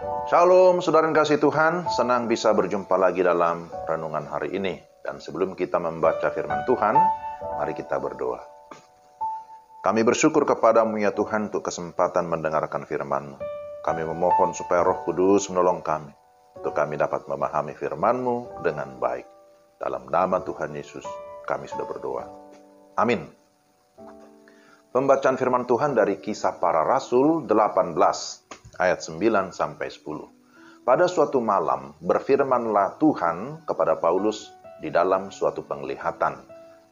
Shalom, saudara yang kasih Tuhan. Senang bisa berjumpa lagi dalam renungan hari ini. Dan sebelum kita membaca firman Tuhan, mari kita berdoa. Kami bersyukur kepadamu ya Tuhan untuk kesempatan mendengarkan firman-Mu. Kami memohon supaya Roh Kudus menolong kami, untuk kami dapat memahami firman-Mu dengan baik. Dalam nama Tuhan Yesus, kami sudah berdoa. Amin. Pembacaan firman Tuhan dari Kisah Para Rasul 18, ayat 9 sampai 10. Pada suatu malam, berfirmanlah Tuhan kepada Paulus di dalam suatu penglihatan.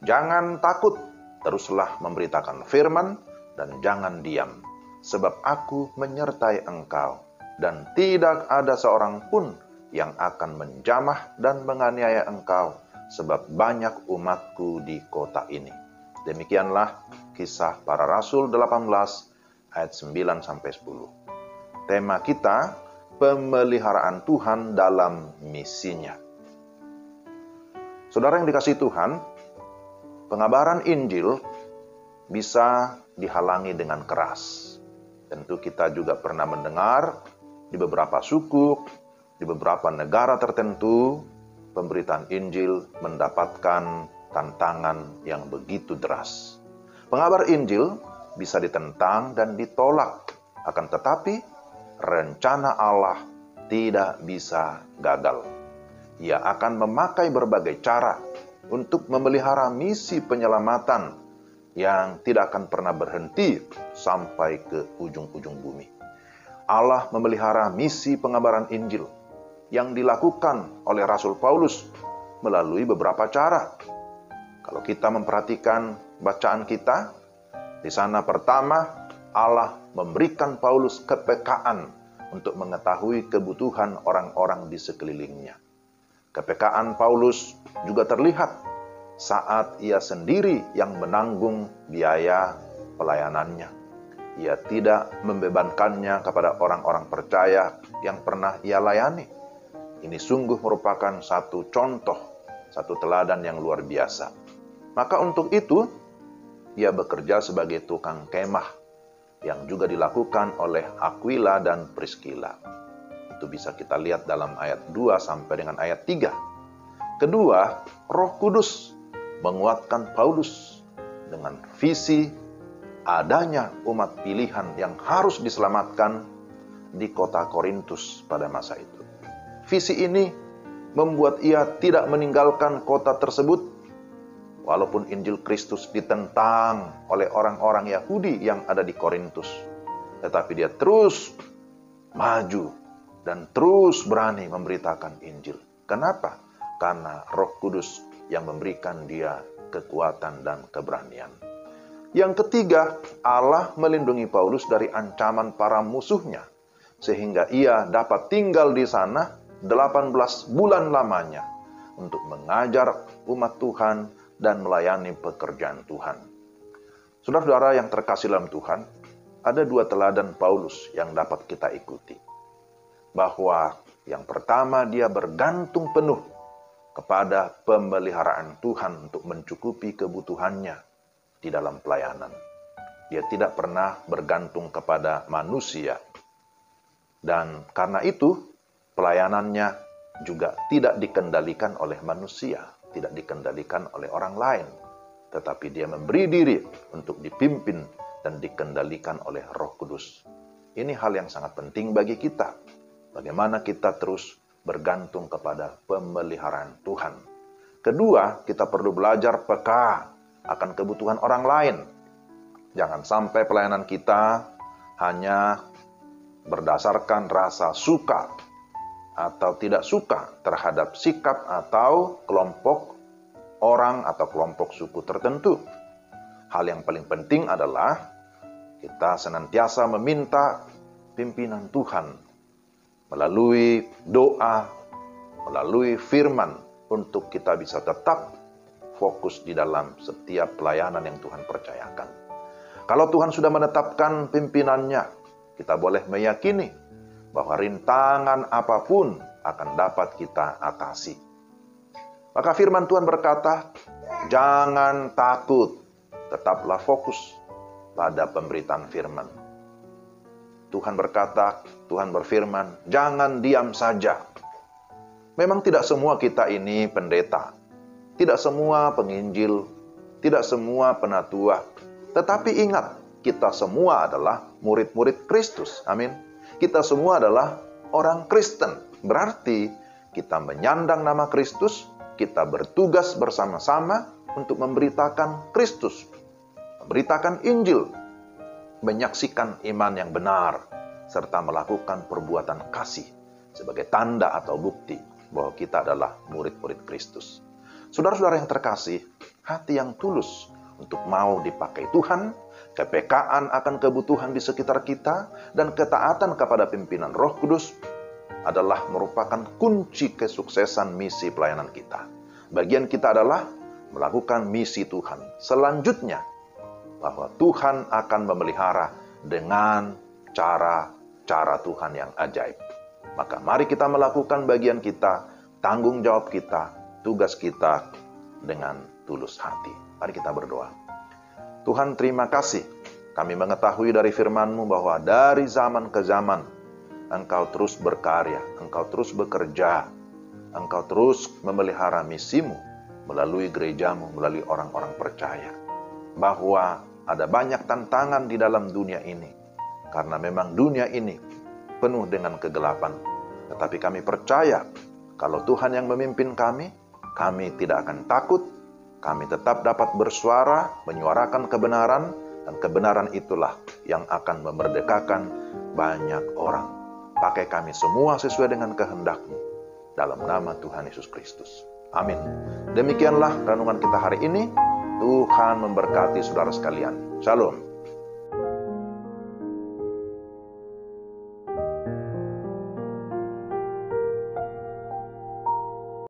Jangan takut, teruslah memberitakan firman dan jangan diam. Sebab aku menyertai engkau, dan tidak ada seorang pun yang akan menjamah dan menganiaya engkau, sebab banyak umatku di kota ini. Demikianlah Kisah Para Rasul 18 ayat 9 sampai 10. Tema kita, pemeliharaan Tuhan dalam misinya. Saudara yang dikasihi Tuhan, pengabaran Injil bisa dihalangi dengan keras. Tentu kita juga pernah mendengar di beberapa suku, di beberapa negara tertentu, pemberitaan Injil mendapatkan tantangan yang begitu deras. Pengabar Injil bisa ditentang dan ditolak, akan tetapi rencana Allah tidak bisa gagal. Ia akan memakai berbagai cara untuk memelihara misi penyelamatan yang tidak akan pernah berhenti sampai ke ujung-ujung bumi. Allah memelihara misi pengabaran Injil yang dilakukan oleh Rasul Paulus melalui beberapa cara. Kalau kita memperhatikan bacaan kita, di sana pertama Allah memberikan Paulus kepekaan untuk mengetahui kebutuhan orang-orang di sekelilingnya. Kepekaan Paulus juga terlihat saat ia sendiri yang menanggung biaya pelayanannya. Ia tidak membebankannya kepada orang-orang percaya yang pernah ia layani. Ini sungguh merupakan satu contoh, satu teladan yang luar biasa. Maka untuk itu, ia bekerja sebagai tukang kemah, yang juga dilakukan oleh Aquila dan Priscilla. Itu bisa kita lihat dalam ayat 2 sampai dengan ayat 3. Kedua, Roh Kudus menguatkan Paulus dengan visi adanya umat pilihan yang harus diselamatkan di kota Korintus pada masa itu. Visi ini membuat ia tidak meninggalkan kota tersebut, walaupun Injil Kristus ditentang oleh orang-orang Yahudi yang ada di Korintus. Tetapi dia terus maju dan terus berani memberitakan Injil. Kenapa? Karena Roh Kudus yang memberikan dia kekuatan dan keberanian. Yang ketiga, Allah melindungi Paulus dari ancaman para musuhnya, sehingga ia dapat tinggal di sana 18 bulan lamanya untuk mengajar umat Tuhan dan melayani pekerjaan Tuhan. Saudara-saudara yang terkasih dalam Tuhan, ada dua teladan Paulus yang dapat kita ikuti. Bahwa yang pertama, dia bergantung penuh kepada pemeliharaan Tuhan untuk mencukupi kebutuhannya di dalam pelayanan. Dia tidak pernah bergantung kepada manusia. Dan karena itu, pelayanannya juga tidak dikendalikan oleh manusia, tidak dikendalikan oleh orang lain, tetapi dia memberi diri untuk dipimpin dan dikendalikan oleh Roh Kudus. Ini hal yang sangat penting bagi kita. Bagaimana kita terus bergantung kepada pemeliharaan Tuhan. Kedua, kita perlu belajar peka akan kebutuhan orang lain. Jangan sampai pelayanan kita hanya berdasarkan rasa suka atau tidak suka terhadap sikap atau kelompok orang atau kelompok suku tertentu. Hal yang paling penting adalah kita senantiasa meminta pimpinan Tuhan melalui doa, melalui firman, untuk kita bisa tetap fokus di dalam setiap pelayanan yang Tuhan percayakan. Kalau Tuhan sudah menetapkan pimpinannya, kita boleh meyakini bahwa rintangan apapun akan dapat kita atasi. Maka firman Tuhan berkata, jangan takut, tetaplah fokus pada pemberitaan firman. Tuhan berkata, Tuhan berfirman, jangan diam saja. Memang tidak semua kita ini pendeta, tidak semua penginjil, tidak semua penatua. Tetapi ingat, kita semua adalah murid-murid Kristus. Amin. Kita semua adalah orang Kristen. Berarti kita menyandang nama Kristus, kita bertugas bersama-sama untuk memberitakan Kristus, memberitakan Injil, menyaksikan iman yang benar, serta melakukan perbuatan kasih sebagai tanda atau bukti bahwa kita adalah murid-murid Kristus. Saudara-saudara yang terkasih, hati yang tulus untuk mau dipakai Tuhan, kepekaan akan kebutuhan di sekitar kita, dan ketaatan kepada pimpinan Roh Kudus adalah merupakan kunci kesuksesan misi pelayanan kita. Bagian kita adalah melakukan misi Tuhan. Selanjutnya, bahwa Tuhan akan memelihara dengan cara Tuhan yang ajaib. Maka mari kita melakukan bagian kita, tanggung jawab kita, tugas kita dengan tulus hati. Mari kita berdoa. Tuhan, terima kasih. Kami mengetahui dari firman-Mu bahwa dari zaman ke zaman Engkau terus berkarya, Engkau terus bekerja, Engkau terus memelihara misi-Mu melalui gereja-Mu, melalui orang-orang percaya. Bahwa ada banyak tantangan di dalam dunia ini. Karena memang dunia ini penuh dengan kegelapan. Tetapi kami percaya, kalau Tuhan yang memimpin kami tidak akan takut. Kami tetap dapat bersuara, menyuarakan kebenaran, dan kebenaran itulah yang akan memerdekakan banyak orang. Pakai kami semua sesuai dengan kehendak-Mu. Dalam nama Tuhan Yesus Kristus. Amin. Demikianlah renungan kita hari ini. Tuhan memberkati saudara sekalian. Shalom.